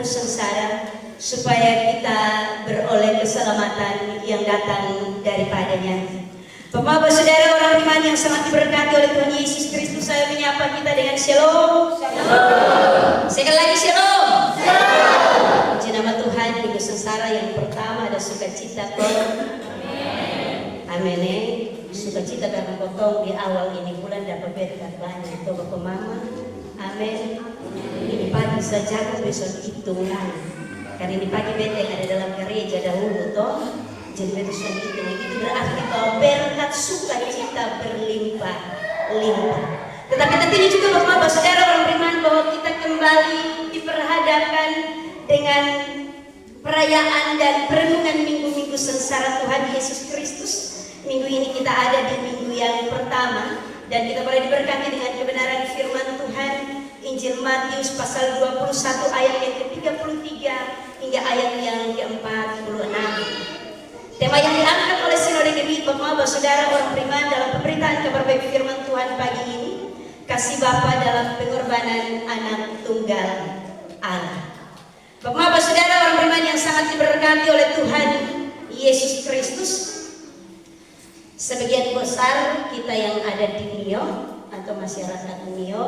sengsara, supaya kita beroleh keselamatan yang datang daripadanya. Bapak, saudara, orang beriman yang sangat diberkati oleh Tuhan Yesus Kristus, saya menyapa kita dengan shalom. Shalom. Sekali lagi shalom. Shalom. Puji nama Tuhan. Minggu sengsara yang pertama ada sukacita. Amin. Amin. Sukacita karena potong di awal ini bulan dapat berkat banyak. Tuh Bapak Mama. Amin. Ini pagi saja besok hitungan. Karena ini pagi bete yang ada dalam gereja dahulu toh. Jadi besok hitungan itu berarti bahwa berkat sukacita berlimpah-limpah. Tetapi tentunya juga Bapak saudara orang beriman bahwa kita kembali diperhadapkan dengan perayaan dan perenungan minggu-minggu sengsara Tuhan Yesus Kristus. Minggu ini kita ada di minggu yang pertama dan kita boleh diberkati dengan kebenaran firman Tuhan. Injil Matius pasal 21 ayat yang ke-33 hingga ayat yang ke-46. Tema yang diangkat oleh Sinode GBI Bapak saudara orang beriman dalam pemberitaan kabar baik firman Tuhan pagi ini, kasih Bapa dalam pengorbanan anak tunggal Allah. Bapak saudara orang beriman yang sangat diberkati oleh Tuhan Yesus Kristus, sebagian besar kita yang ada di Nio atau masyarakat Nio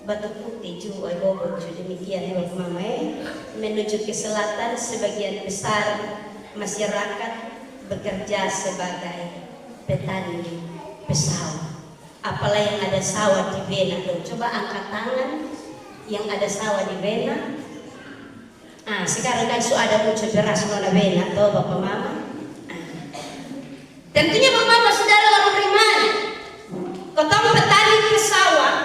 Batu Putih, Juwai Bogor, demikian Bapak Mama, menuju ke selatan sebagian besar masyarakat bekerja sebagai petani pesawat. Apalah yang ada sawah di Bena tuh, coba angkat tangan yang ada sawah di Bena. Sekarang kan sudah ada muncul beras mana Bena tuh Bapak Mama. Tentunya Bapak saudara orang beriman, kotong petani pesawat.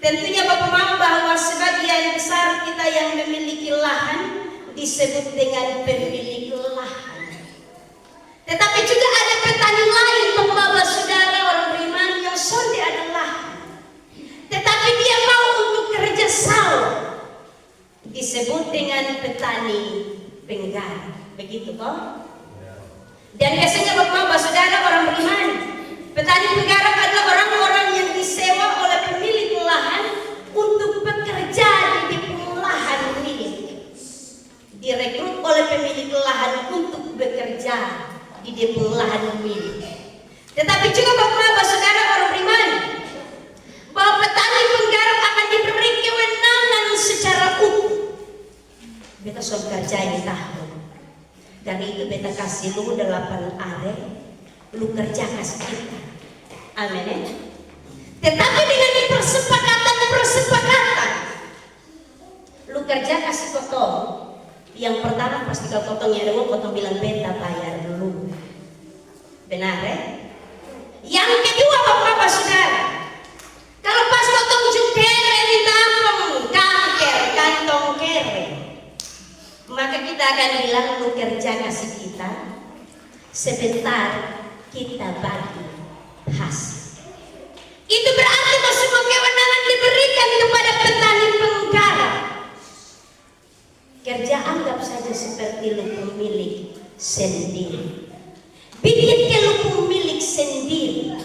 Tentunya Bapak Mama bahwa sebagian besar kita yang memiliki lahan disebut dengan pemilik lahan. Tetapi juga ada petani lain Bapak saudara orang beriman yang sonde ada lahan. Tetapi dia mau untuk kerja sawah. Disebut dengan petani penggarap. Begitu kok? Dan biasanya Bapak saudara orang beriman, petani penggarap adalah orang-orang yang disewa oleh pemilik lahan untuk bekerja di lahan milik. Direkrut oleh pemilik lahan untuk bekerja di lahan milik. Tetapi juga Bapak saudara orang beriman, bahwa petani penggarap akan diberi kewenangan secara utuh. Beta sudah kerja ini tahun. Dari itu beta kasih lu 8 are, lu kerja kasih kita. Amin. Tetapi dengan persepakatan, lu kerja kasih potong. Yang pertama pasti kalau potongnya ada uang, potong bilang beta bayar dulu. Benar Yang kedua Bapak saudara, kalau pas potong jukere di tampung kanker kantong kere, maka kita akan bilang lu kerja kasih kita, sebentar kita bagi hasil. Itu berarti bahwa semua kewenangan diberikan kepada petani penggarap. Kerja anggap saja seperti lu pemilik sendiri. Bikin ke lu pemilik sendiri.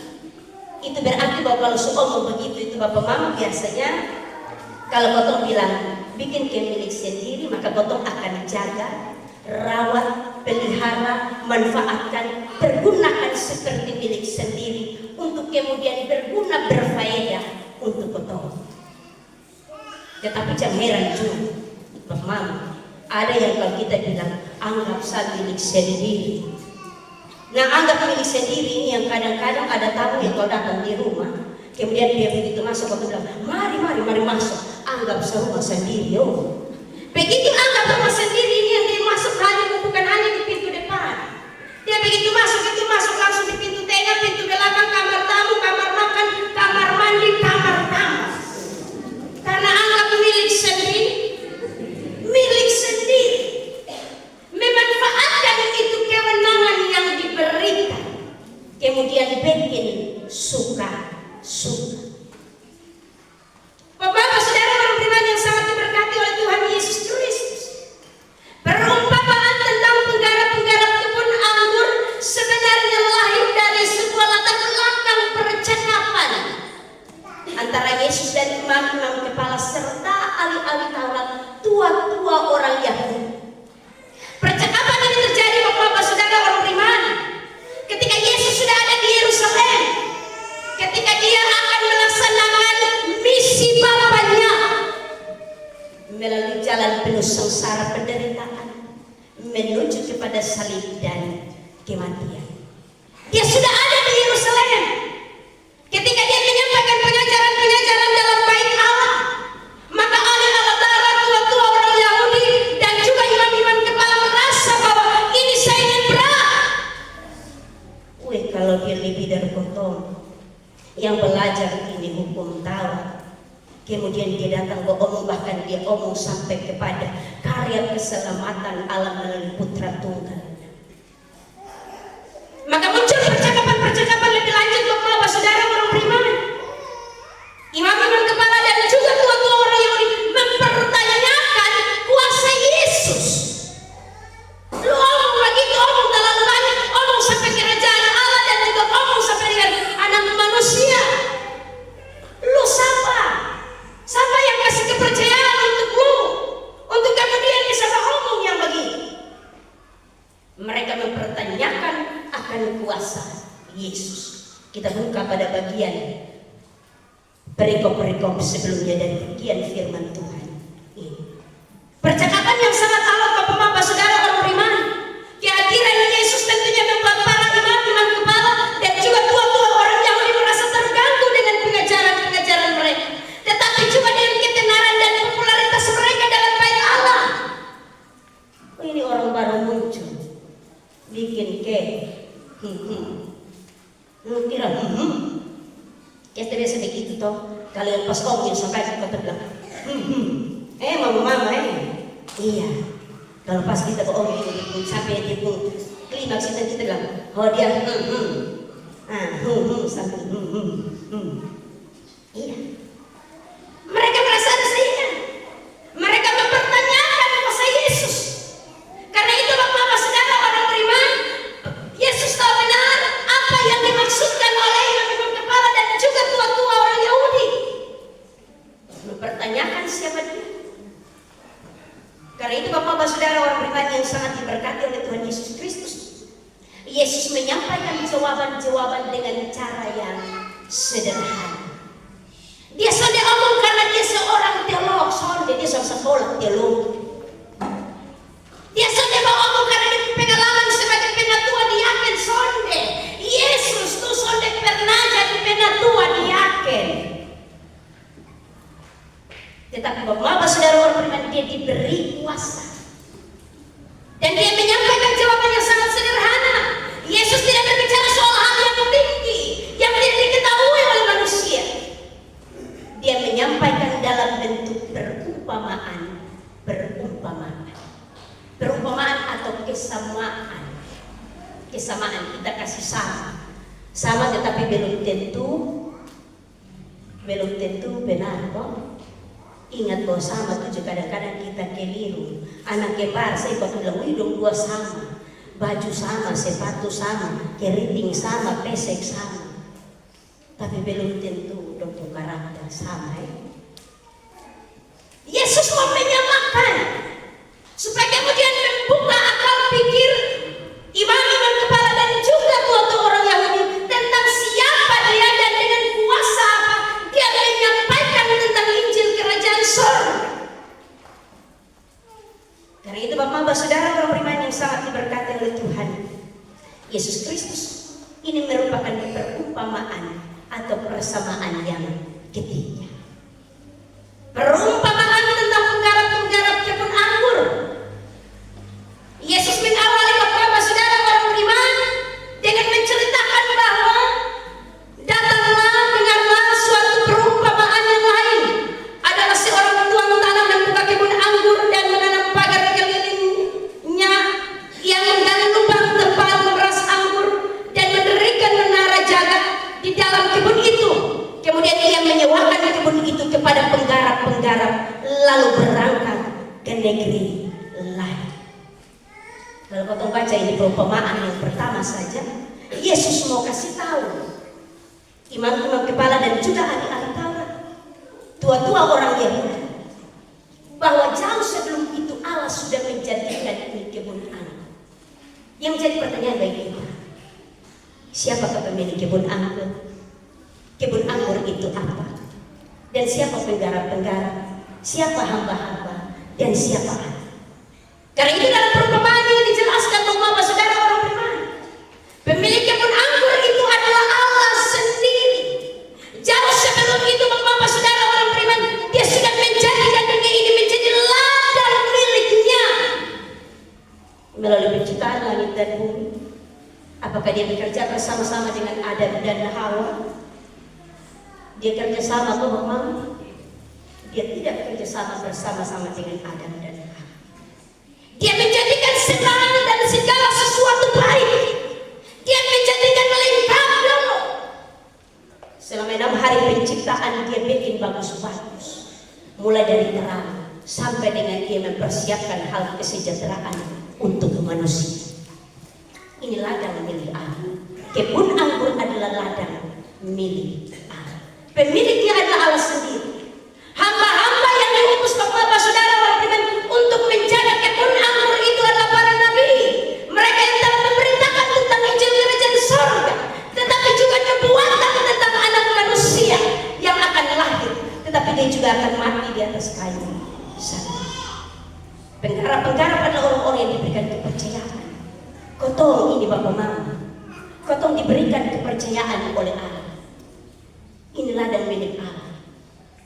Itu berarti bahwa kalau seumur begitu itu Bapak Mama biasanya kalau potong bilang bikin ke milik sendiri, maka potong akan jaga, rawat, pelihara, manfaatkan, pergunakan seperti milik sendiri untuk kemudian berguna berfaedah untuk potong. Tetapi jangan heran juga, Bapak Mama, ada yang kalau kita bilang anggap saja milik sendiri. Nah, anggap milik sendiri ini yang kadang-kadang ada tamu yang kalau datang di rumah, kemudian dia begitu masuk, waktu bilang, mari masuk, anggap rumah sendiri. Begitu anggap rumah sendiri ini yang dia masuk bukan hanya di pintu depan. Dia begitu masuk, itu masuk langsung di pintu tengah, pintu belakang, kamar tamu, kamar makan, kamar mandi, kamar tamu. Karena anggap milik sendiri, memanfaatkan itu kewenangan yang diberikan, kemudian bikin suka. Bapak saudara orang beriman yang sangat diberkati oleh Tuhan Yesus Kristus, Yesus dan imam-imam kepala serta ahli-ahli Taurat, tua-tua orang Yahudi. Percakapan ini terjadi Bapak-bapak saudara orang beriman ketika Yesus sudah ada di Yerusalem, ketika dia akan melaksanakan misi Bapaknya melalui jalan penuh sengsara penderitaan menuju kepada salib dan kematian. Dia sudah ada di Yerusalem ketika dia menyampaikan pengajaran-pengajaran dalam bait Allah. Maka ahli-ahli Taurat, tua-tua orang Yahudi dan juga imam-imam kepala merasa bahwa ini saingan berat. Kalau dia lebih dari potong yang belajar ini hukum Taurat, kemudian dia datang beromong, bahkan dia omong sampai kepada karya keselamatan alam melalui Putra Tunggal. Maka muncul percakapan-percakapan lebih lanjut Bapak-bapak saudara orang beriman. Imam-imam kepala dan juga tua-tua orang Yahudi mempertanyakan kuasa Yesus. Lu omong lagi, omong terlalu banyak, omong sampai kerajaan Allah dan juga omong sampai dengan anak manusia. Lu siapa? Siapa yang kasih kepercayaan untuk lu? Untuk kemudian bisa ngomong yang begini. Mereka mempertanyakan akan kuasa Yesus. Kita buka pada bagian perikop-perikop sebelumnya dari bagian firman Tuhan ini. Percakapan yang sangat alot Bapak-bapak saudara orang beriman. Kehadiran Yesus tentunya membuat para imam-imam kepala dan juga tua-tua orang Yahudi merasa terganggu dengan pengajaran-pengajaran mereka. Tetapi juga dengan ketenaran dan popularitas mereka dalam bait Allah. Ini orang baru muncul, bikin kira kita biasa begitu toh. Kalau yang pas omongin sampai kita bilang mama iya. Kalau pas kita omongin sampai dia pun klimaks kita bilang dia sampai iya. Mereka merasa ada saingan. Mereka mempertanyakan kuasa Yesus. Karena itu Bapak-bapak saudara orang beriman, Yesus tahu benar apa yang dimaksudkan oleh imam-imam kepala dan juga tua-tua orang Yahudi. Mempertanyakan siapa dia. Karena itu Bapak-bapak saudara orang beriman yang sangat diberkati oleh Tuhan Yesus Kristus, Yesus menyampaikan jawaban-jawaban dengan cara yang sederhana. Dia sonde omong karena dia seorang teolog, dia seorang sekolah teologi. Dia sonde mau omong karena dia pengalaman sebagai penatua diaken sonde. Yesus tuh sonde pernah jadi penatua diaken. Tetapi Bapak-bapak saudara orang beriman, dia diberi kuasa. Dan dia menyampaikan jawaban yang sangat sederhana. Yesus tidak berbicara soal hal yang tinggi yang tidak diketahui oleh manusia. Dia menyampaikan dalam bentuk perumpamaan atau kesamaan. Kesamaan kita kasih sama tetapi belum tentu benar kok. Ingat bahwa sama tuh kadang-kadang kita keliru. Anak kembar saya ikut bilang hidung dua sama, baju sama, sepatu sama, keriting sama, pesek sama. Tapi belum tentu dokter karakter sama Yesus mau menyamakan supaya kemudian membuka akal pikir imam-imam kepala dan juga tua-tua orang Yahudi tentang siapa dia dan dengan kuasa apa dia menyampaikan tentang Injil Kerajaan Sorga. Karena itu Bapak-bapak saudara orang beriman yang sangat diberkati oleh Tuhan Yesus Kristus, ini merupakan perumpamaan atau persamaan yang ketiga. Perumpamaan tentang penggarap-penggarap kebun anggur. Yesus mengawali Bapak-bapak saudara orang beriman dengan menceritakan bahwa datanglah, dengarlah suatu perumpamaan yang lain. Adalah seorang tuan tanah dan buka kebun anggur dan menanam pagar di kelilingnya yang menggali lubang tempat memeras anggur dan mendirikan menara jaga di dalam kebun itu. Kemudian ia menyewakan kebun itu kepada penggarap-penggarap lalu berangkat ke negeri lain. Kalau kau baca ini perumpamaan yang pertama saja, Yesus mau kasih tahu imam-imam kepala dan juga ahli-ahli Taurat tua-tua orang Yahudi bahwa jauh sebelum itu Allah sudah menjadikan ini kebun anggur. Yang menjadi pertanyaan bagi kita, siapakah pemilik kebun anggur? Kebun anggur itu apa? Dan siapa penggarap-penggarap? Siapa hamba-hamba? Dan siapa anak? Karena itu dalam perumpamaan ini dijelaskan bahwa saudara orang beriman, pemilik kebun anggur itu adalah Allah sendiri. Jauh sebelum itu Bapak saudara orang beriman, dia sudah menjadikan dunia ini menjadi ladang miliknya. Melalui penciptaan langit dan bumi, apakah dia bekerja bersama-sama dengan Adam dan Hawa? Dia kerjasama kok Bapak? Dia tidak bekerjasama bersama-sama dengan Adam dan Hawa. Dia menjadikan segala dan segala sesuatu baik. Dia menjadikan lengkap dulu. Selama 6 hari penciptaan dia bikin bagus-bagus. Mulai dari terang sampai dengan dia mempersiapkan hal kesejahteraan untuk manusia. Ini ladang milik Allah. Kebun anggur adalah ladang milik Allah. Pemiliknya adalah Allah sendiri. Hamba-hamba yang diutus kepada saudara orang beriman untuk menjaga kebun anggur itu adalah para nabi. Mereka yang telah memberitakan tentang Injil Kerajaan Sorga, tetapi juga nubuatan tentang anak manusia yang akan lahir, tetapi dia juga akan mati di atas kayu salib. Penggarap-penggarap adalah orang-orang yang diberikan kepercayaan. Kotong ini Bapak Mama, kotong diberikan kepercayaan oleh Allah. Inilah dan milik Allah.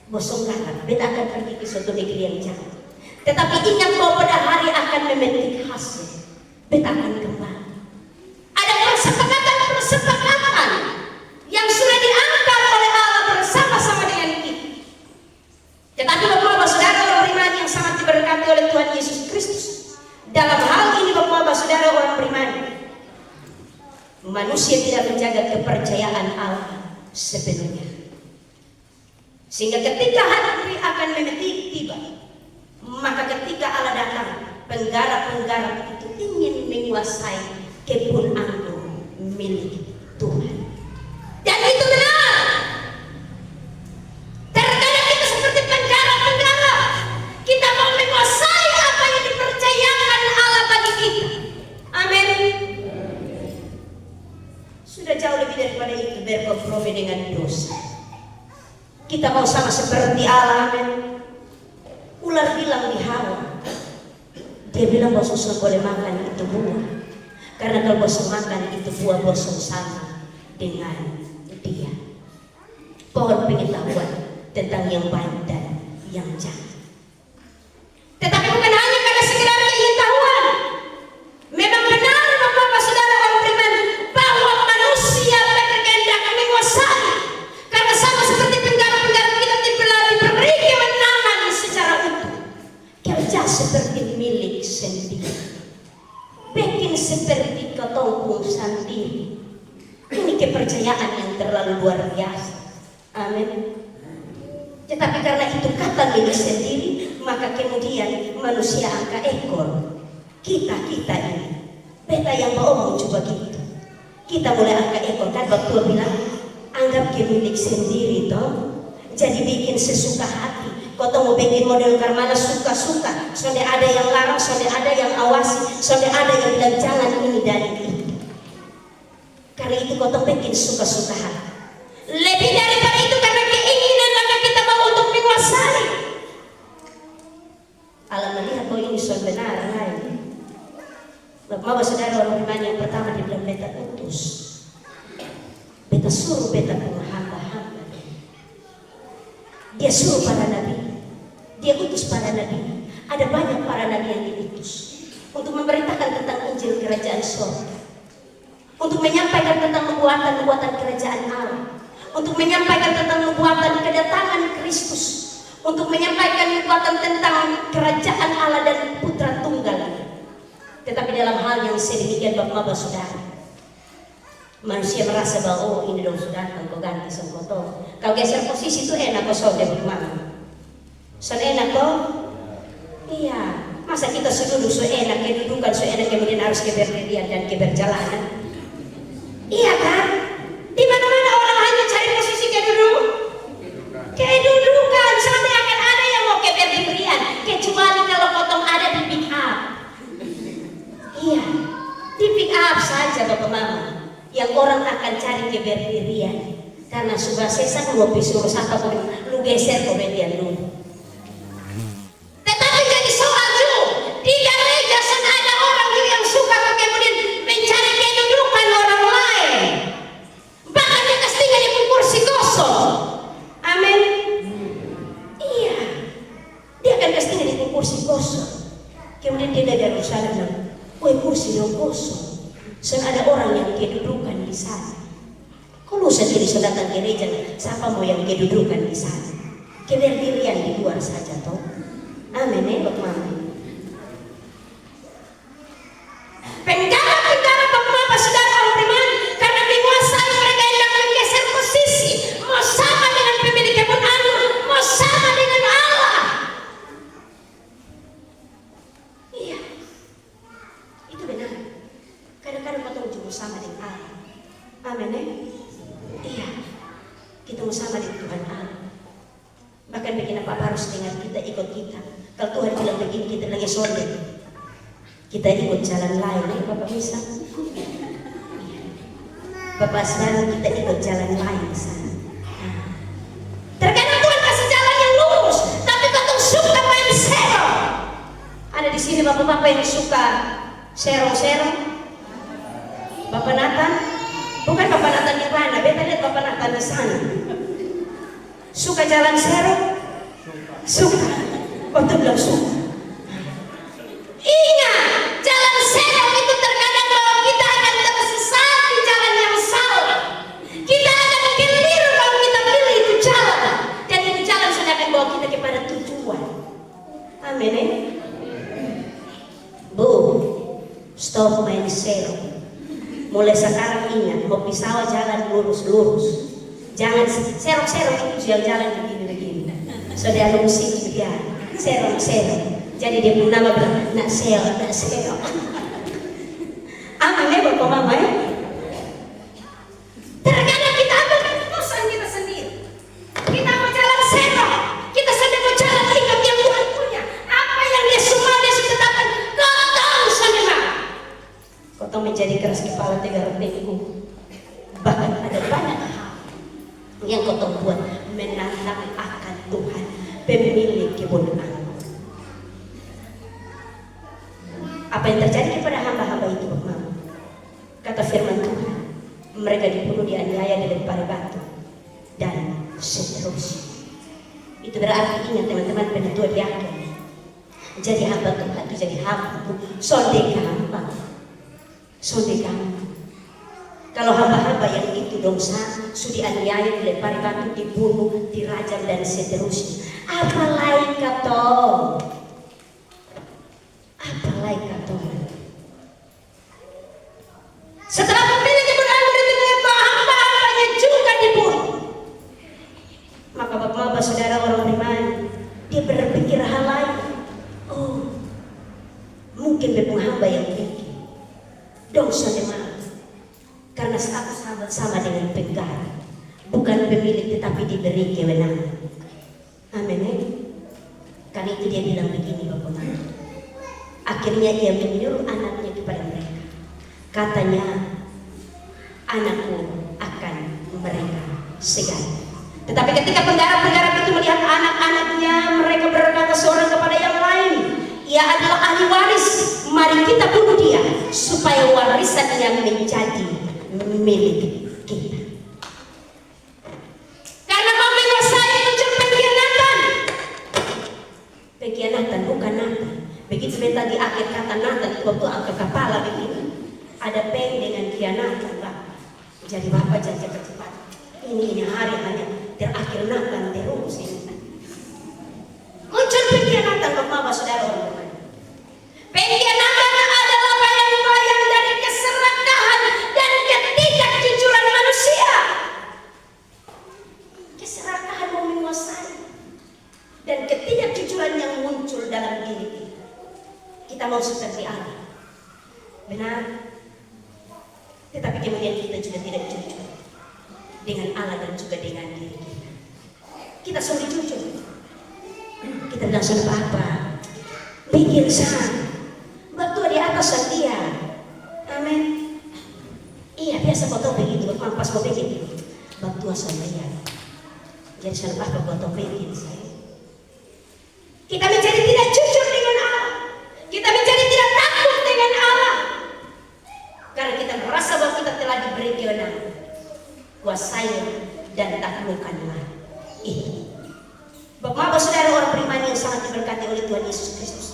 Bosong garap, beta akan pergi ke suatu negeri yang jauh. Tetapi ingat bahwa pada hari akan memetik hasil. Beta akan kembali. Ada persepakatan yang sudah diangkat oleh Allah bersama-sama dengan kita. Tetapi Bapak saudara orang beriman yang sangat diberkati oleh Tuhan Yesus Kristus, dalam hal ini Bapak saudara orang beriman, manusia tidak menjaga kepercayaan Allah sepenuhnya. Sehingga ketika hari akan memetik tiba, maka ketika Allah datang, penggarap-penggarap itu ingin menguasai kebun anggur milik Tuhan. Dan itu benar. Terkadang kita seperti penggarap-penggarap, kita mau menguasai apa yang dipercayakan Allah bagi kita. Amin. Sudah jauh lebih daripada itu berkompromi dengan dosa. Kita mau sama seperti Allah. Amin. Ular bilang di Hawa, dia bilang bosong boleh makan itu buah, karena kalau bosong makan itu buah, bosong sama dengan dia. Pohon pengetahuan tentang yang baik dan yang jahat. Tetapi bukan hanya karena sekedar pengetahuan. Memang benar Bapak saudara orang beriman bahwa manusia berkehendak menguasai, karena sama seperti penggarap-penggarap kita diberi kewenangan secara utuh. Kerja seperti milik sendiri, bikin seperti ketongkung sendiri. Ini kepercayaan yang terlalu luar biasa. Amin. Tetapi karena itu kata milik sendiri, maka kemudian manusia angka ekor. Kita ini, beta yang mau coba gitu. Kita mulai angka ekor kan, waktu bilang anggap milik sendiri toh. Jadi bikin sesuka hati. Kau mau bikin model karmana suka-suka. Soalnya ada yang larang, soalnya ada yang awasi, soalnya ada yang bilang jangan ini dan itu. Karena itu kau bikin suka-suka hati. Lebih daripada itu karena keinginan maka kita mau untuk menguasai. Allah melihat bahwa ini soal benar lain. Bapak saudara orang beriman yang pertama dia bilang beta utus. Beta suruh beta punya hamba-hamba. Dia suruh para nabi. Dia utus para nabi. Ada banyak para nabi yang diutus untuk memberitakan tentang Injil Kerajaan Sorga, untuk menyampaikan tentang nubuatan-nubuatan Kerajaan Allah, untuk menyampaikan tentang nubuatan kedatangan Kristus, untuk menyampaikan nubuatan tentang Kerajaan Allah dan Putra Tunggal. Tetapi dalam hal yang sedemikian Bapak saudara, manusia merasa bahwa oh ini dong sudah kau ganti sengkoto. Kau geser posisi itu enak kok saudara bagaimana? So enak kok? Iya. Masa kita seduduk so enak, kedudukan so enak kemudian harus keberdian dan keberjalanan? Iya kan? Di mana-mana orang hanya cari posisi kedudukan. Kedudukan. Sampai suka sesak lu suruh sapa kau lu geser kau median lu. Tetapi jadi soal juga di gereja sana ada orang juga yang suka kemudian mencari kedudukan orang lain. Bahkan dia tinggal di kursi kosong. Amin. Iya. Dia akan tinggal di kursi kosong. Kemudian dia dari Yerusalem bilang, "Woi kursi yang kosong. Sedang ada orang yang kedudukan di sana." Kalau sendiri sudah datang gereja, siapa mau yang kedudukan di sana? Keberdirian di luar saja toh. Amin ya Bapak Mama. Penjara-penjara Bapak saudara orang beriman karena menguasai mereka yang menggeser posisi, mau sama dengan pemilik kebun anggur, mau sama dengan Allah. Iya, itu benar. Kadang-kadang kita juga sama dengan Allah. Amin ya. Iya, kita mau sama dengan Tuhan Allah. Bahkan bikin apa harus dengar kita ikut kita. Kalau Tuhan bilang begini kita lagi sonde, kita ikut jalan lain ya Bapak bisa. Iya. Bapak sekarang kita ikut jalan lain sana. Terkadang Tuhan kasih jalan yang lurus, tapi kau suka main serong. Ada di sini bapak-bapak yang suka serong-serong. Bapak Nathan, bukan Bapak Nathan di mana? Beta lihat Bapak Nathan di sana. Suka jalan serong? Suka. Waktu bilang suka. Ingat, jalan serong itu terkadang bahwa kita akan tersesat di jalan yang salah. Kita akan keliru kalau kita pilih itu jalan. Dan itu jalan sudah akan bawa kita kepada tujuan. Amin ya. Bu, stop main serong. Mulai sekarang ingat, mau pisau jalan lurus-lurus. Jangan serong-serong itu yang jalan begini-begini. Sudah ada musik juga, serong-serong. Jadi dia pun nama bilang, nak serong. Amin ya Bapak Mama ya. Terkadang kita ambil keputusan kita sendiri. Kita mau jalan serong, kita sedang mau jalan ikut yang Tuhan punya. Apa yang dia semua dia sudah tetapkan, kau tahu saudara. Kau tahu menjadi keras kepala tegar tengku. Bahkan ada banyak hal yang kau tahu buat menantang akan Tuhan, pemilik kebun anggur. Apa yang terjadi kepada hamba-hamba itu, Bapak? Kata firman Tuhan, mereka dibunuh, dianiaya, dilempari batu, dan seterusnya. Itu berarti ingat teman-teman, penentuan yakin. Jadi hamba Tuhan itu jadi hamba, sonde hamba. Sonde hamba. Kalau hamba-hamba yang itu dosa, sudah aniaya, dilempari batu, dibunuh, dirajam dan seterusnya. Apalagi kata? Apalagi kata? Setelah pemilik kebun anggur itu melihat bahwa hamba-hambanya juga dibunuh, maka bapak-bapak saudara orang beriman, dia berpikir hal lain. Oh, mungkin bepung hamba yang bikin dosa demam. Karena status sahabat sama dengan penggara, bukan pemilik tetapi diberi kewenangan. Amin ya. Karena itu dia bilang begini bapak-bapak. Akhirnya ia menyuruh anaknya kepada mereka. Katanya, anakku akan mereka segala. Tetapi ketika penggara-penggara itu melihat anak-anaknya, mereka berkata seorang kepada yang lain, ia adalah ahli waris, mari kita bunuh dia supaya warisannya menjadi milik kita. karena mau menguasai muncul pengkhianatan. Pengkhianatan bukan Nathan. Begitu beta di akhir kata Nathan itu waktu angkat kepala begini, ada peng dengan khianatan Pak. Jadi Bapak jangan cepat-cepat. Ini hari hanya terakhir Nathan terus ini. Muncul pengkhianatan Bapak saudara orang. Pengkhianatan adalah bayang-bayang dari keserakahan dan ketidakjujuran manusia. Keserakahan mau menguasai dan ketidakjujuran yang muncul dalam diri kita. Kita mau seperti Allah, benar. Tetapi kemudian kita juga tidak jujur dengan Allah dan juga dengan diri kita. Kita sulit jujur. Kita bilang sama apa? Bikin sah. Waktu di atas dia. Amin. Iya biasa kau tahu begitu. Pas kau bikin waktu asal dia. Jadi selalu apa kau bikin saya? Kita menjadi tidak jujur dengan Allah. Kita menjadi tidak takut dengan Allah. Karena kita merasa bahwa kita telah diberi kewenangan. Kuasailah dan taklukkanlah itu. Bapak-bapak saudara orang beriman yang sangat diberkati oleh Tuhan Yesus Kristus.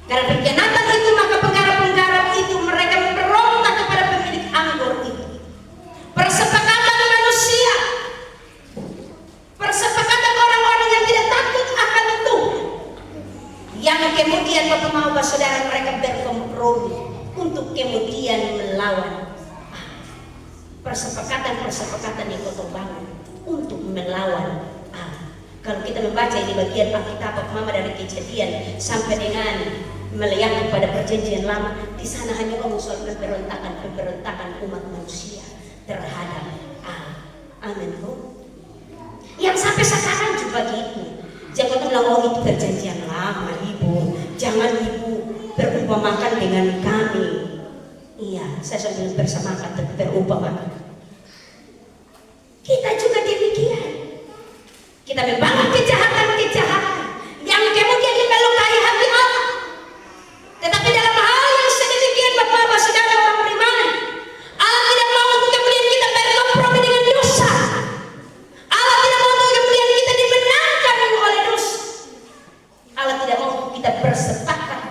Karena pengkhianatan itu maka penggarap-penggarap itu mereka memberontak kepada pemilik anggur itu. Persepakatan manusia, persepakatan orang-orang yang tidak takut akan Tuhan, yang kemudian bapak-bapak saudara mereka berkompromi untuk kemudian melawan persepakatan yang kau bangun untuk melawan Allah. Kalau kita membaca di bagian Alkitab Mama dari Kejadian sampai dengan melihat kepada perjanjian lama, di sana hanya omong soal pemberontakan umat manusia terhadap Allah. Amin. Yang sampai sekarang juga gitu. Jangan bilang oh itu perjanjian lama ibu. Jangan ibu berumpamakan dengan kami. Iya, saya sambil bersamakan tapi berumpamakan. Kita juga demikian. Kita membangun kejahatan-kejahatan yang kemudian melukai hati Allah. Tetapi dalam hal yang sedemikian bapak-bapak saudara orang beriman, Allah tidak mau untuk kemudian kita berkompromi dengan dosa. Allah tidak mau untuk kemudian kita dimenangkan oleh dosa. Allah tidak mau untuk kita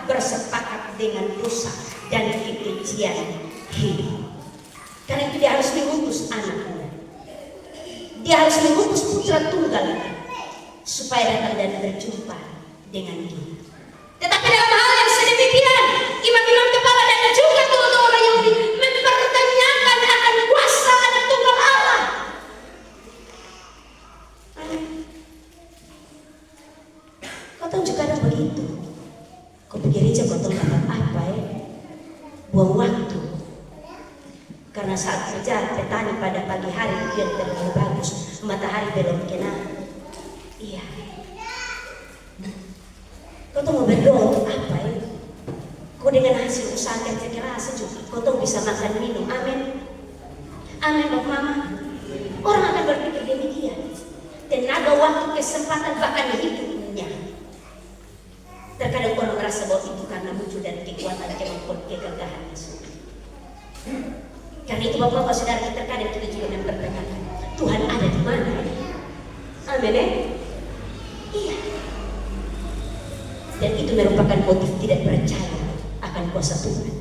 bersepakat dengan dosa dan kekejian hidup. Karena itu dia harus mengutus anaknya. Dia harus mengutus putra tunggal supaya datang dan berjumpa dengan dia. Tetapi dalam hal yang sedemikian, imam-imam kepala dan juga orang Yahudi mempertanyakan akan kuasa anak tunggal Allah. Kau tahu juga ada begitu. Kau pergi gereja kau tahu dapat apa ya? Buang waktu. Karena saat kerja petani pada pagi hari dia terlalu bagus, matahari belum kena. Iya. Kau tuh mau berdoa untuk apa ya? Kau dengan hasil usaha kerja keras juga, kau tuh bisa makan minum. Amin. Amin Bapak Mama. Orang akan berpikir demikian. Tenaga, waktu, kesempatan, bahkan hidupnya. Terkadang orang merasa bahwa itu karena muncul dari kekuatan kemampuan kegagahan Yesus. Karena itu bapak-bapak saudara kita terkadang kita juga mempertanyakan Tuhan ada di mana? Amin ya? Iya. Dan itu merupakan motif tidak percaya akan kuasa Tuhan.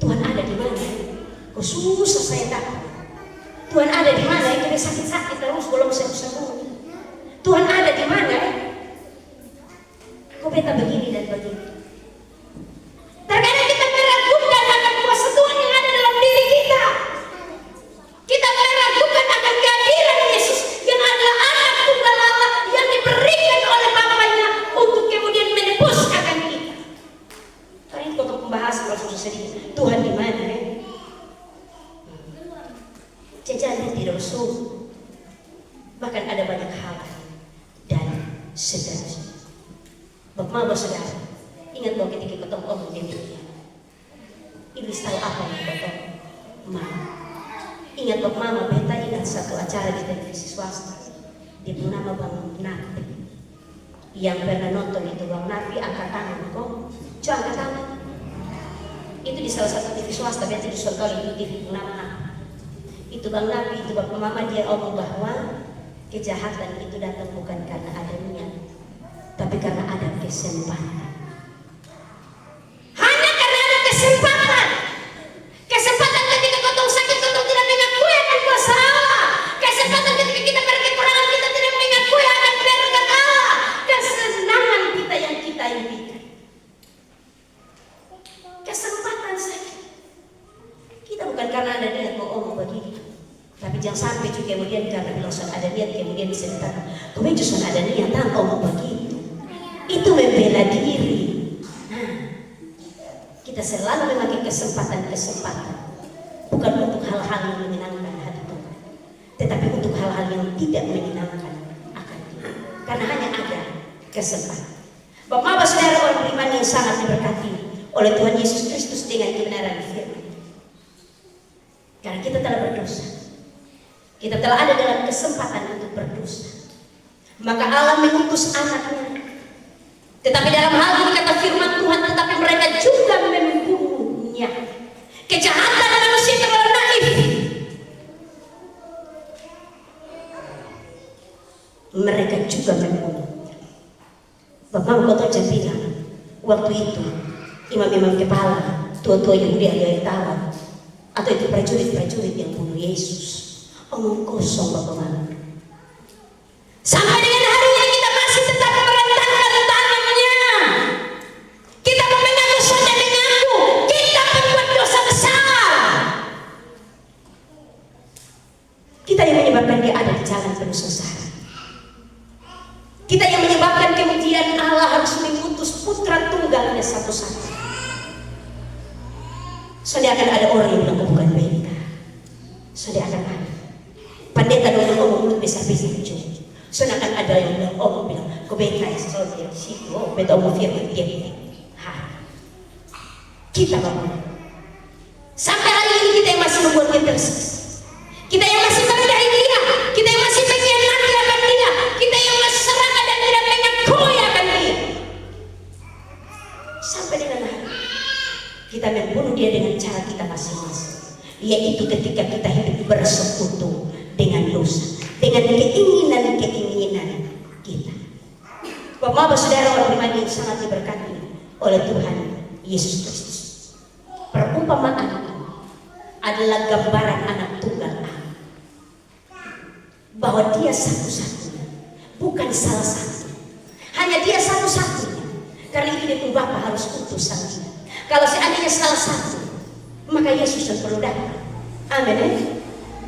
Tuhan ada di mana? Kok susah saya tahu. Tuhan ada di mana? Kita sakit-sakit terus belum sembuh. Tuhan ada di mana? Kok beta begini dan begitu. Terkadang kita meragukan akan kuasa Tuhan yang ada dalam diri kita. Kita meragukan akan kehadiran Yesus yang adalah anak tunggal Allah yang diberikan oleh Bapaknya untuk kemudian menebus akan kita. Karena itu untuk pembahasan kalau sedikit. Tuhan di mana? Jajanan tidak usul. Bahkan ada banyak hal dan seterusnya. Bapak-bapak saudara, ingat bahwa ketika kita ngomong demikian, iblis tahu apa yang kita mau. Ingat Bapak Mama, beta ingat satu acara di televisi swasta, dia bernama Bang Napi. Yang pernah nonton itu Bang Napi angkat tangan, kok? Coba angkat tangan. Itu di salah satu TV swasta, beta di suatu kali di TV bernama Napi. Itu Bang Napi, itu Bapak Mama dia omong bahwa kejahatan itu datang bukan karena ada niat, tapi karena ada kesempatan. Hanya karena ada kesempatan. Kesempatan ketika kau tahu sakit, kau tahu tidak mengakui akan kuasa Allah. Kesempatan ketika kita berkekurangan, kita tidak mengakui akan berkat Allah. Kesenangan kita yang kita impikan. Kesempatan saja. Kita bukan karena ada niat mau omong begini. Tapi jangan sampai juga kemudian karena bilang ada niat kemudian bisa dikatakan, kau justru ada niat tanpa omong begitu. Itu membela diri. Nah, kita selalu memakai kesempatan-kesempatan bukan untuk hal-hal yang menyenangkan hati Tuhan, tetapi untuk hal-hal yang tidak menyenangkan akan Tuhan. Karena hanya ada kesempatan. Bapak-bapak saudara orang beriman yang sangat diberkati oleh Tuhan Yesus Kristus dengan kebenaran firman. Karena kita telah berdosa, Kita telah ada dalam kesempatan untuk berdosa. Maka Allah mengutus anaknya. Tetapi dalam hal ini kata firman Tuhan, tetapi mereka juga membunuhnya. Kejahatan manusia terlalu naif. Mereka juga membunuhnya. Bapak Koto bilang, waktu itu imam-imam kepala, tua-tua Yahudi yang tahu, atau itu prajurit-prajurit yang bunuh Yesus. Omong kosong Bapak-Bapak. Sampai dengan hari ini kita masih tetap merentangkan tangannya. Kita mengaku saja mengaku kita berbuat dosa besar. Kita yang menyebabkan dia ada di jalan penuh sengsara. Kita yang menyebabkan kemudian Allah harus mengutus putra tunggalnya satu-satu. Soalnya akan ada orang yang bilang bukan mereka. Soalnya akan ada. Pendeta dong ngomong mulut besar-besar itu. Soalnya akan ada yang bilang, bilang, kau beta ya, soalnya situ, beta omong firman dia. Kita Bapak. Sampai hari ini kita yang masih membuat dia tersesat. Kita yang masih merendahi dia. Kita yang masih mengkhianati akan dia. Kita yang masih serakah dan tidak mengakui akan dia. Sampai dengan hari kita membunuh dia dengan cara kita masing-masing. Yaitu ketika kita hidup bersekutu dengan dosa, dengan keinginan-keinginan kita. Bapak-bapak saudara orang beriman yang sangat diberkati oleh Tuhan Yesus Kristus. Perumpamaan ini adalah gambaran anak tunggal Allah. Bahwa dia satu-satunya, bukan salah satu. Hanya dia satu-satunya. Karena itu dia Bapa harus utus sang dia. Kalau seandainya salah satu, maka Yesus yang perlu datang. Amin.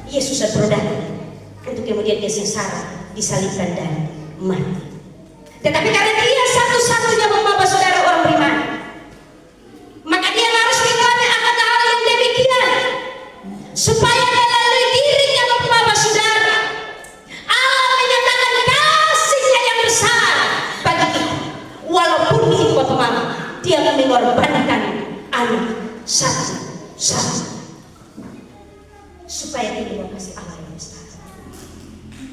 Yesus yang perlu datang untuk kemudian dia sengsara, disalibkan dan mati. Tetapi karena dia satu-satunya Bapak saudara orang beriman, maka dia harus mengalami akan hal yang demikian supaya melalui dirinya Bapak saudara Allah menyatakan kasih-Nya yang besar bagi kita. Walaupun itu Bapak dia mengorbankan anak satu-satu supaya kita kasih Allah yang besar.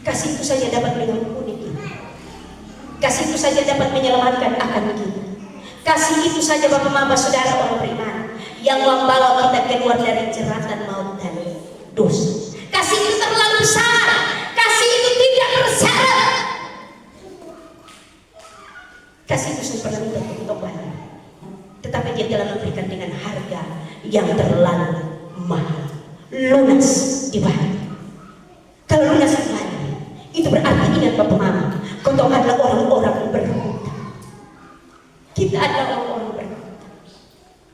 Kasih itu saja dapat mengampuni kita. Kasih itu saja dapat menyelamatkan akan kita. Kasih itu saja Bapak-Bapak saudara orang beriman yang membawa kita keluar dari jeratan maut dan dosa. Kasih itu terlalu besar. Kasih itu tidak bersyarat. Kasih itu sempurna untuk banyak. Tetapi dia telah memberikan dengan harga yang terlalu mahal. Lunas dibayar. Kalau lunas dibayar, itu berarti ingat Bapak Mama, kau adalah orang-orang berhutang. Kita adalah orang-orang berhutang.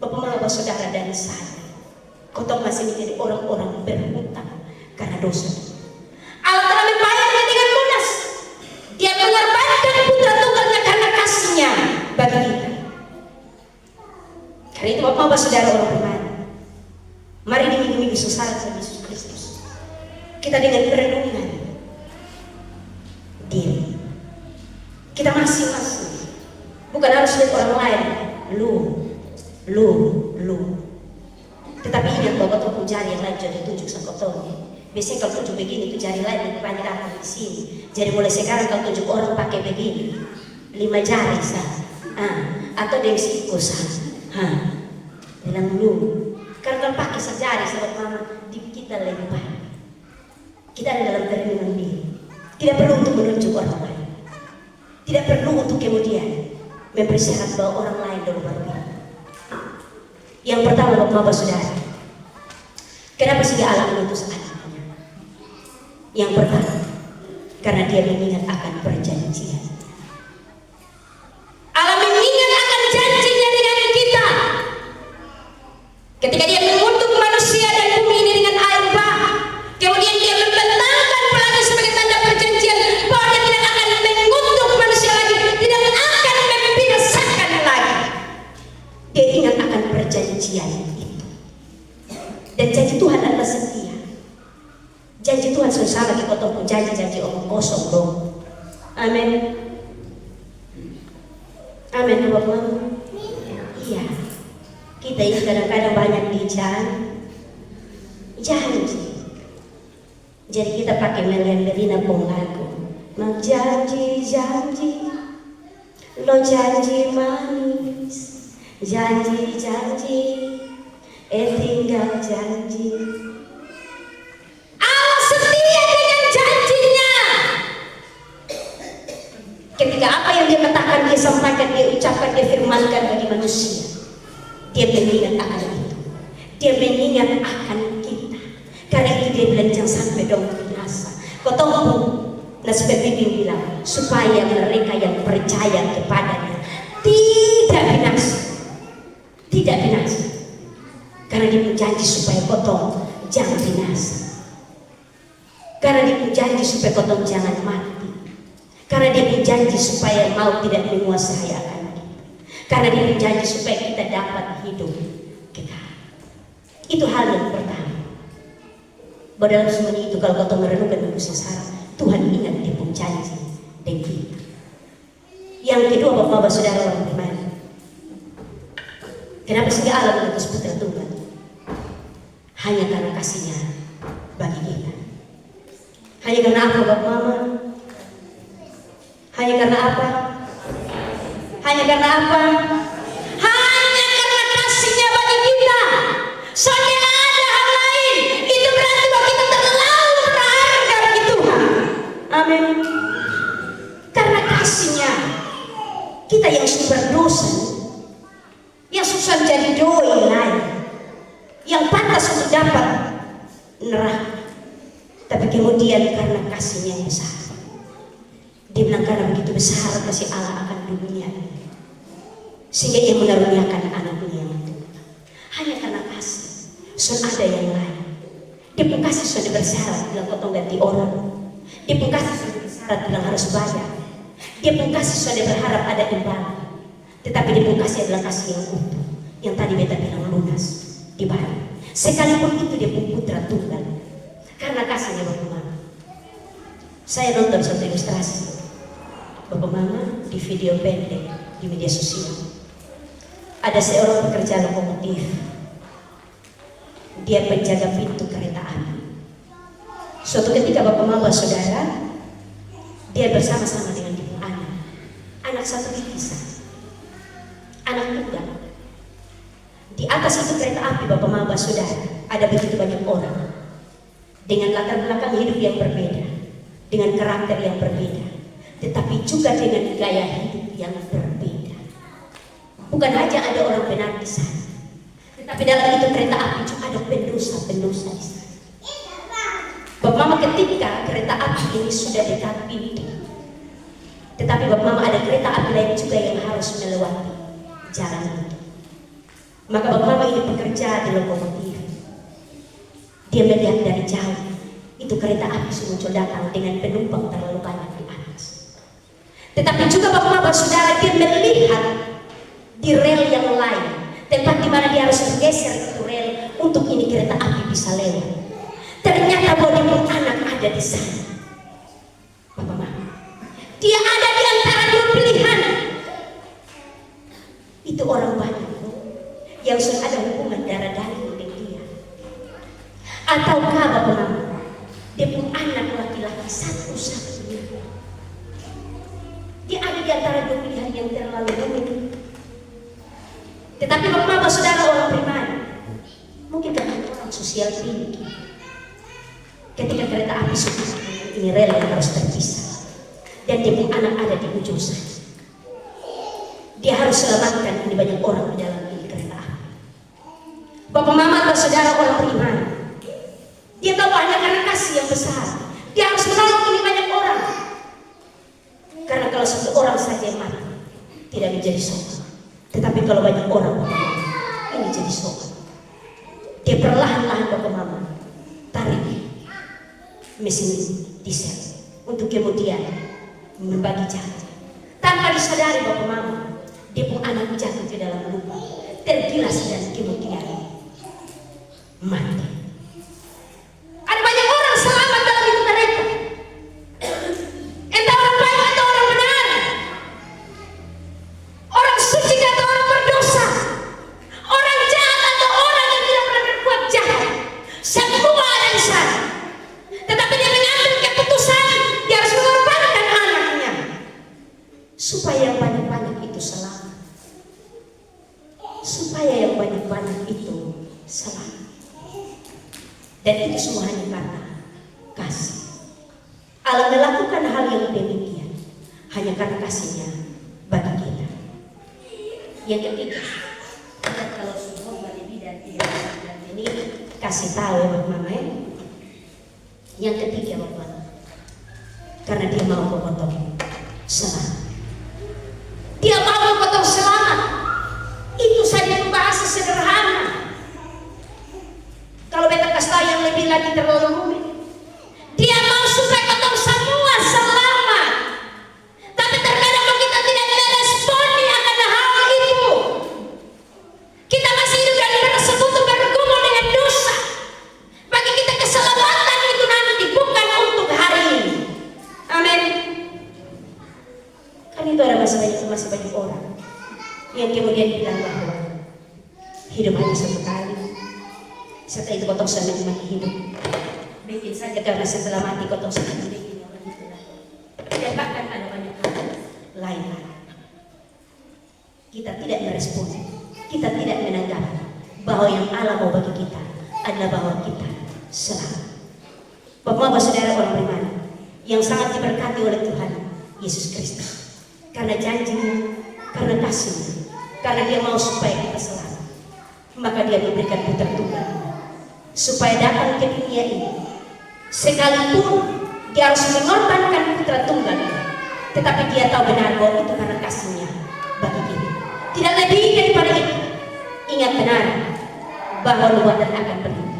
Bapak Mama, saudara dan saya, kau masih menjadi orang-orang berhutang karena dosa. Allah telah membayarnya dengan lunas. Dia mengorbankan putra tunggalnya karena kasih-Nya bagi kita. Karena itu Bapak Mama, saudara orang beriman, mari di minggu-minggu sengsara Yesus Kristus, kita dengan perenungan diri kita masing-masing, bukan harus lihat orang lain, lu, tetapi ingat bahwa tuh jari yang lain jadi tunjuk sakotongnya. Biasanya kalau tunjuk begini tuh jari lain di depannya datang di sini. Jadi mulai sekarang kalau tunjuk orang pakai begini, 5 jari sah, atau dengan siku sah, bilang lu. Karena kalau pakai sejari sahabat mama, di kita lebih baik. Kita ada dalam perenungan diri. Tidak perlu untuk menunjuk orang lain. Tidak perlu untuk kemudian memberi syarat bahwa orang lain dulu baru kita. Yang pertama Bapak saudara, kenapa sih Allah mengutus anaknya? Yang pertama, karena dia mengingat akan perjanjian. Allah mengingat akan janjinya dengan kita. Ketika dia mengutuk manusia dan bumi ini dengan air bah, kemudian dia membentangkan pelangi sebagai tanda perjanjian bahwa dia tidak akan mengutuk manusia lagi, tidak akan membinasakan lagi. Dia ingat akan perjanjian itu. Dan janji Tuhan adalah setia. Janji Tuhan susah lagi potong janji-janji omong kosong dong. Amin. Amin Bapak. Iya. Kita ini kadang-kadang banyak janji. Jadi kita pakai Melian Merina pun lagu. Mau janji-janji, lo janji manis, janji-janji, tinggal janji. Allah setia dengan janjinya. Ketika apa yang dia katakan, dia sampaikan, dia ucapkan, dia firmankan bagi manusia, dia mengingat akan itu. Dia mengingat akan kita. Karena itu dia bilang jangan sampai dong binasa. Kau tahu, nah seperti dia bilang, supaya mereka yang percaya kepadanya tidak binasa. Tidak binasa. Karena dia berjanji supaya kau tahu jangan binasa. Karena dia berjanji supaya kau tahu jangan mati. Karena dia berjanji supaya maut tidak menguasai akan kita. Karena dia berjanji supaya kita dapat hidup kekal. Itu hal yang pertama. Bahwa dalam semuanya itu kalau kau tahu merenungkan buku sejarah, Tuhan ingat dia pun janji dengan kita. Yang kedua, Bapak-Bapak Saudara orang beriman, kenapa sehingga Allah mengutus Putra Tunggal? Hanya karena kasihnya bagi kita. Hanya karena apa, Bapak Mama? Hanya karena apa? Hanya karena apa? Hanya karena kasihnya bagi kita. Soalnya ada hal lain. Itu berarti bahwa kita terlalu berharga bagi Tuhan. Amin. Karena kasihnya, kita yang sudah berdosa, yang susah menjadi doi lain, yang pantas untuk dapat neraka, tapi kemudian karena kasihnya yang besar, dia bilang karena begitu besar kasih Allah akan dunia, sehingga ia mengaruniakan anaknya yang tunggal. Hanya karena kasih. Soal ada yang lain. Dia pun kasih sudah bersyarat bilang kau ganti orang. Dia pun kasih sudah bersyarat bilang harus bayar. Dia pun kasih sudah berharap ada imbalan. Tetapi dia pun kasih adalah kasih yang utuh, yang tadi beta bilang lunas, dibayar. Sekalipun itu dia pun putra tunggal. Karena kasihnya Bapak Mama. Saya nonton satu ilustrasi Bapak Mama di video pendek di media sosial. Ada seorang pekerja lokomotif. Dia penjaga pintu kereta api. Suatu ketika Bapak Mama Saudara, dia bersama-sama dengan ibu anak satu dipisah, anak tunggal. Di atas itu kereta api Bapak Mama Saudara, ada begitu banyak orang dengan latar belakang hidup yang berbeda, dengan karakter yang berbeda, tetapi juga dengan gaya hidup yang berbeda. Bukan hanya ada orang benar di sana, tetapi dalam itu kereta api juga ada pendosa-pendosa di sana. Bapak Mama ketika kereta api ini sudah dekat pintu, tetapi Bapak Mama ada kereta api lain juga yang harus melewati jalan itu. Maka Bapak Mama ini bekerja di lokomotif. Dia melihat dari jauh, itu kereta api muncul datang dengan penumpang terlalu banyak di atas. Tetapi juga Bapak Mama Saudara, dia melihat di rel yang lain, tempat di mana dia harus bergeser itu rel untuk ini kereta api bisa lewat. Ternyata bahwa dia pun anak ada di sana. Bapak Mama, dia ada di antara dua pilihan. Itu orang banyak yang sudah ada hubungan darah daging dengan dia. Ataukah Bapak Mama, dia pun anak laki-laki satu-satunya. Dia ada di antara dua pilihan yang terlalu rumit. Tetapi Bapak Mama Saudara orang beriman, mungkin karena orang sosial tinggi, ketika kereta api sudah ini rel yang harus terpisah, dan dia pun anak ada di ujung sana. Dia harus selamatkan ini banyak orang di dalam ini kereta api. Bapak Mama atau Saudara orang beriman, dia tahu hanya karena kasih yang besar, dia harus menolong ini banyak orang. Karena kalau satu orang saja yang mati, tidak menjadi soal. Tetapi kalau banyak orang, ini jadi soal. Dia perlahan-lahan Bapak Mama tarik mesin diesel untuk kemudian membagi jalan. Tanpa disadari Bapak Mama, dia pun anak jatuh ke dalam lubang, tergilas dan kemudian mati. Ada banyak orang selamat dalam itu kereta. Entah orang baik atau orang benar, orang suci atau orang berdosa, orang jahat atau orang yang tidak pernah berbuat jahat, semua ada di sana. Tetapi dia supaya yang banyak-banyak itu selamat. Supaya yang banyak-banyak itu selamat. Dan itu semua hanya karena kasih. Allah melakukan hal yang demikian hanya karena kasihnya bagi kita. Yang ketiga, kita kalau semua berlebih dan tidak dan ini kasih tahu ya Bapak Mama ya. Yang ketiga Bapak, karena dia mau memotong selamat. Dia mau memotong selamat. Itu saja bahasa sederhana. Kalau beta kasih yang lebih lagi terlalu rumit. Dia mau supaya potong semua selamat. Tapi terkadang kita tidak meresponi akan hal itu. Kita masih hidup dan bersekutu bergumul dengan dosa. Bagi kita keselamatan itu nanti bukan untuk hari ini. Amin. Kan itu ada masih banyak orang yang kemudian bilang bahwa hidup hanya satu kali. Setelah itu potong selamat mati hidup. Bikin saja karena setelah mati potong selamat bikin orang itu lah. Dan bahkan ada banyak hal lain lagi. Kita tidak merespon, kita tidak menanggapi bahwa yang Allah mau bagi kita adalah bahwa kita selamat. Bapak-bapak saudara orang beriman yang sangat diberkati oleh Tuhan Yesus Kristus. Karena janjinya, karena kasihnya, karena dia mau supaya kita selamat, maka dia memberikan putra tunggal supaya datang ke dunia ini. Sekalipun dia harus mengorbankan putra tunggalnya, tetapi dia tahu benar bahwa itu karena kasihnya bagi kita. Tidak lebih daripada itu. Ingat benar bahwa nubuatan akan berhenti,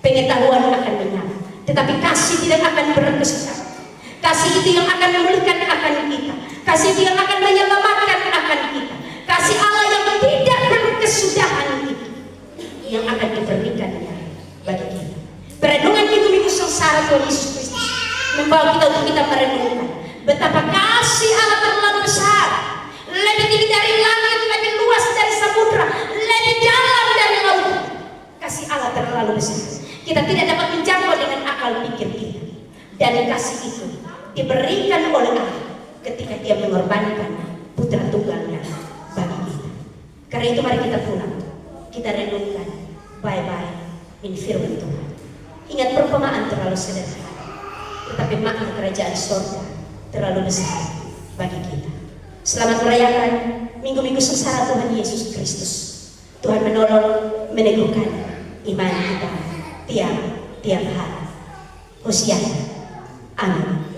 pengetahuan akan menyala, tetapi kasih tidak akan berkesudahan. Kasih itu yang akan memulihkan akan kita. Kasih itu yang akan menyelamatkan akan kita. Kasih Allah yang tidak berkesudahan itu yang akan diberikannya bagi kita. Perenungan minggu-minggu sengsara Tuhan Yesus Kristus membawa kita untuk kita merenungkan betapa kasih Allah terlalu besar, lebih tinggi dari langit, lebih luas dari samudra, lebih dalam dari laut. Kasih Allah terlalu besar, kita tidak dapat menjangkau dengan akal pikir kita. Dan kasih itu diberikan oleh Allah ketika dia mengorbankan putra tunggalnya bagi kita. Karena itu mari kita pulang, kita renungkan bye-bye in firman Tuhan. Ingat perumpamaan terlalu sederhana, tetapi makna kerajaan surga terlalu besar bagi kita. Selamat merayakan minggu-minggu sengsara Tuhan Yesus Kristus. Tuhan menolong, meneguhkan iman kita tiap hari. Hosiana. Amin.